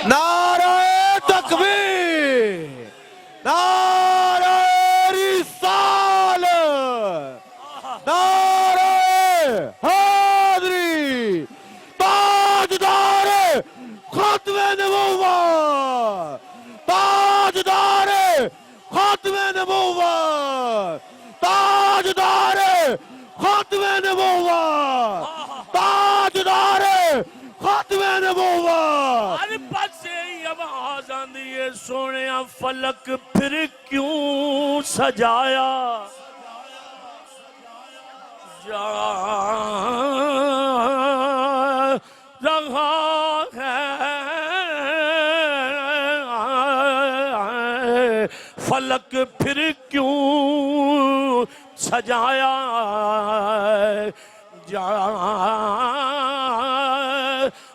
नारे तकबीर, नारे रिसालत, नारे हैदरी, ताजदारे खात्मे नबुव्वत, ताजदारे खात्मे नबुव्वत, ताजदारे खात्मे नबुव्वत, ताजदारे खात्मे नबुव्वत। हर पासे आवाज आंदी है सोने फलक फिर क्यों सजाया जा रहा है, फलक फिर क्यों सजाया जा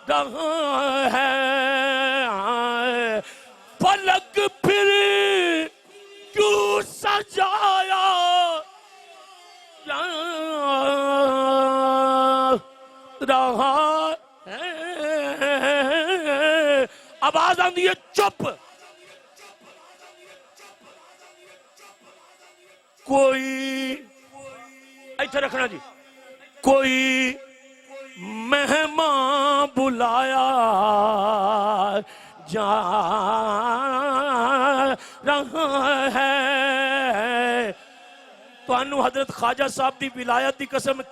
रहा है, फलक फिर क्यों सजाया जा रहा है। आवाज आती है चुप, कोई ऐसे रखना जी, कोई मेहमान बुलाया जा रहा है। तो हजरत ख्वाजा साहब की विलायत की कसम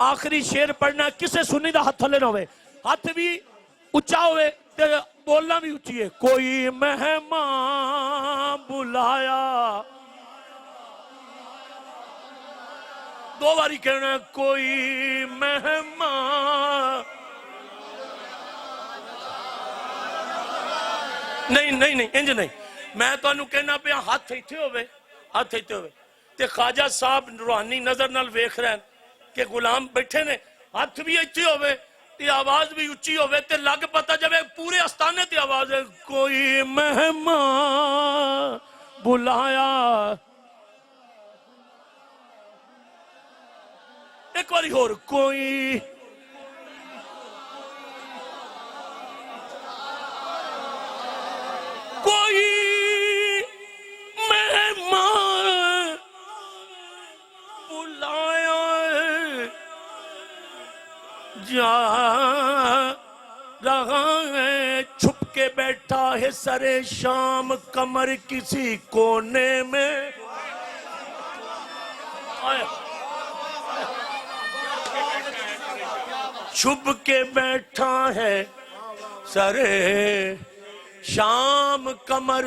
आखिरी शेर पढ़ना किसे सुनी दा हाथ थले ना होवे, हाथ भी उच्चा होवे ते बोलना भी उच्ची है। कोई मेहमान बुलाया, दो बारी कहना कोई मेहमान, नहीं नहीं नहीं इंज नहीं, मैं तुहानू कहना पे हाथ इत्थे होवे, हाथ इत्थे होवे ते ख्वाजा साहब रूहानी नजर नाल वेख रहे हैं कि गुलाम बैठे ने, हाथ भी इत्थे होवे ते आवाज भी उच्ची होवे ते लग पता जावे पूरे आस्थाने ते आवाज है कोई मेहमान बुलाया। एक बारी होर कोई कोई मेहमान बुलाया जा रहा है, छुप के बैठा है सरे शाम कमर किसी कोने में। छुप के बैठा है सरे शाम कमर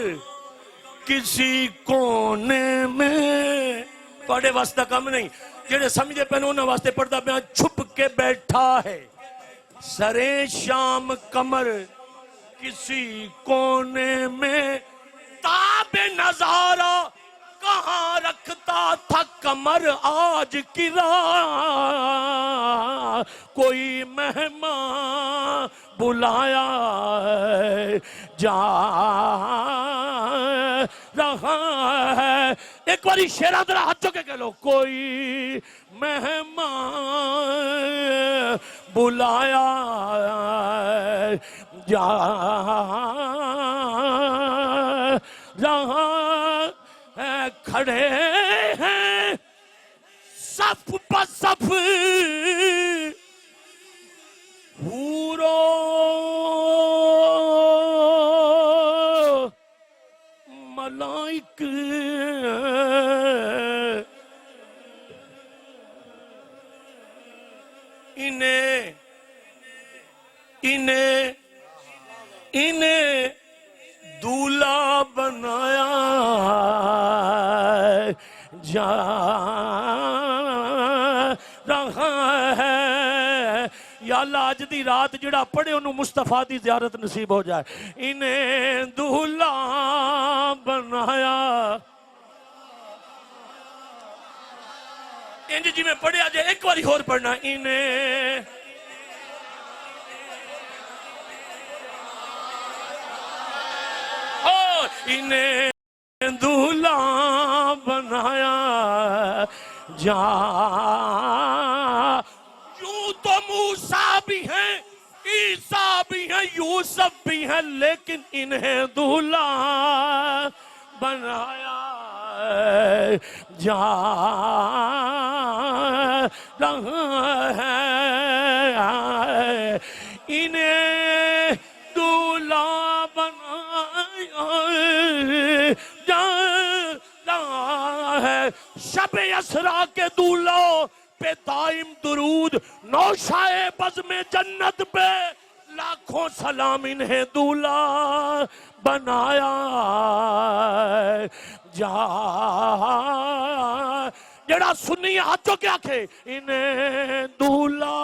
किसी कोने में। थोड़े वास्ते कम नहीं, जेड़े समझे पे उन्होंने वास्ते पढ़ता पे। छुप के बैठा है सरे शाम कमर किसी कोने में, ताबे नजारा कहाँ रखता था कमर आज की रात, कोई मेहमान बुलाया जा रहा है। एक बारी शेरा जरा हाथ चुके कह लो, कोई मेहमान बुलाया जा रहा है। खड़े हैं सफ पसफ हूरो मलाइक, इन्हें इन्हें इन्हें दूल्हा बनाया जा रहा है। या अल्लाह अज दी रात जिहड़ा पढ़े उन्होंने मुस्तफा दी ज़ियारत नसीब हो जाए। इन्हें दूल्हा बनाया, इंज जिवें पढ़िया जे एक बारी होर पढ़ना, इन्हें इन्हें दूल्हा बनाया जा। यूं तो मूसा भी हैं ईसा भी हैं, यूसुफ भी हैं, लेकिन इन्हें दूल्हा बनाया जा रहा है, इन्हें दूल्हा बनाया जा रहा है। शब असरा के दूल्हों पे दाइम दुरूद, नौशाए बज़ में जन्नत पे लाखों सलाम, इन्हें दूल्हा बनाया जा। जड़ा सुन्नी हाथ चो क्या खे, इन्हें दूल्हा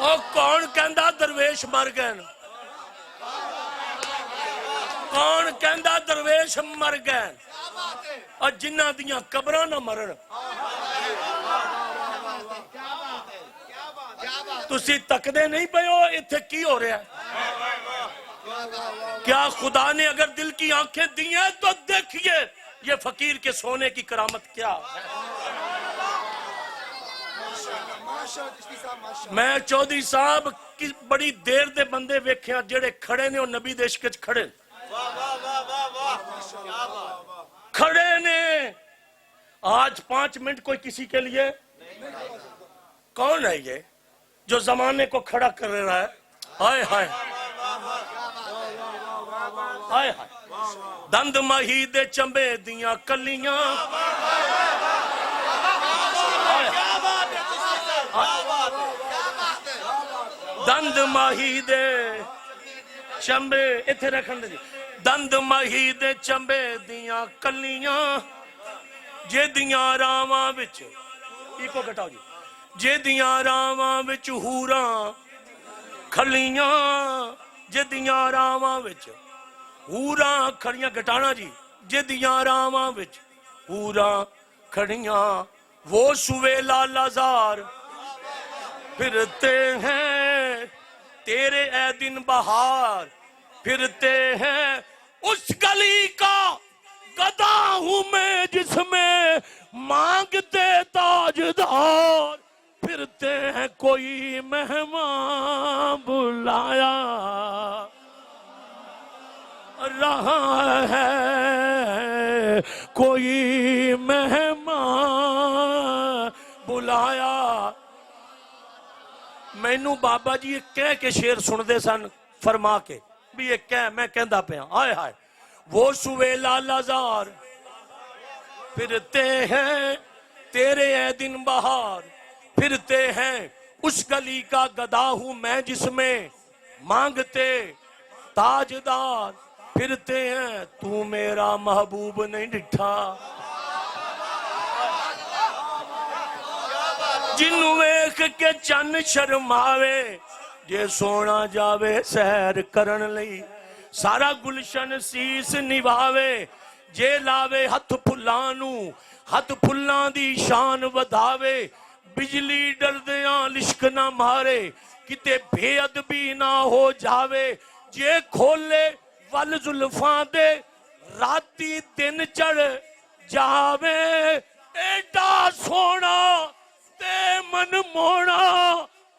और कौन कहंदा दरवेश मर गए? कौन कहंदा दरवेश मर गए? और जिन्हां दियां कबरां ना मरन। तुसी तकदे नहीं पे हो इत्थे की हो रहा है? क्या खुदा ने अगर दिल की आंखें दी हैं तो देखिए ये फकीर के सोने की करामत क्या है। मैं चौधरी साहब की बड़ी देर दे बंदे वेखे जेड़े खड़े ने और नबी दे इश्क च खड़े खड़े ने। आज 5 मिनट कोई किसी के लिए कौन है ये जो जमाने को खड़ा कर रहा है? हाय हाय हाय हाय। दंद मही दे चंबे दियां कलियां, दंद माही दे चंबे इथे रखन दे, दंद माही दे चंबे दियां कलियां, जे दियां रावां विच इको घटाओ जी, जे दियां रावां विच हूरां खलियां, जे दियां रावां विच हूरां खड़ियां घटाना जी, जे दियां रावां विच हूरां खड़ियां, वो सुवेला लाजार फिरते हैं तेरे ए दिन बहार, फिरते हैं उस गली का गदा हूं मैं जिसमें मांगते ताजदार, फिरते हैं कोई मेहमान बुलाया रहा है, कोई मेहमान बुलाया। मैनू बाबा जी कह के शेर सुनते सन फरमा के भी ये कह मैं कहता पिया हाय हाय। वो सुवेला लाजार फिरते हैं तेरे ए दिन बहार, फिरते हैं उस गली का गदा हूं मैं जिसमें मांगते ताजदार, फिरते हैं तू मेरा महबूब नहीं डिठा, जिन्नू वेख के चन्न शर्मावे, जे सोना जावे सैर करन लई, सारा गुलशन सीस निभावे, जे लावे हथ फुल्लां नू हथ फुल्लां दी शान वधावे, बिजली डरदियां लिश्क ना मारे, किते बेअदबी ना हो जावे, जे खोले वल जुल्फां दे राती दिन चढ़ जावे, एडा सोना ते मन मोना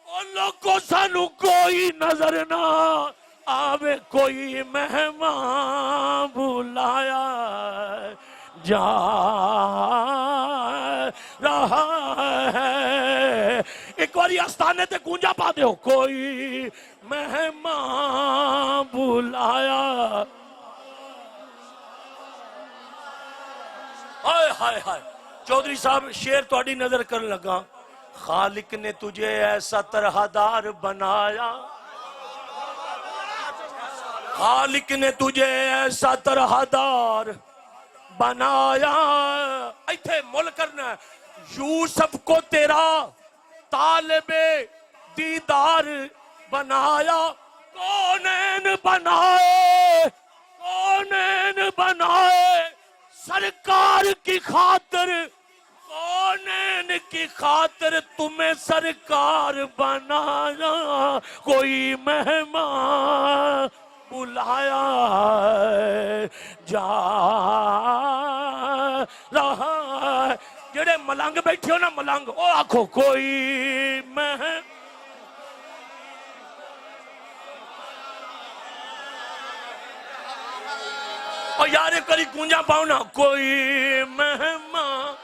ओ लोगों सानू कोई नजर ना आवे, कोई मेहमान बुलाया जा रहा है। एक बारी आस्थाने ते गूंजा पा दो, कोई मेहमान बुलाया। हाय हाय हाय। चौधरी साहब शेर थोड़ी नजर कर लगा। खालिक ने तुझे ऐसा तरहदार बनाया, खालिक ने तुझे ऐसा तरहदार बनाया, इथे मुल करना है। यूसुफ को तेरा तालिबे दीदार बनाया, कौनैन बनाए, कौनैन बनाए सरकार की खातिर, कौनैन की खातिर तुम्हें सरकार बनाया, कोई मेहमान बुलाया जा रहा है। जेड़े मलंग बैठे हो ना मलंग, ओ आखो कोई मैं और यार करी कूंजा पाओ ना, कोई मेहमान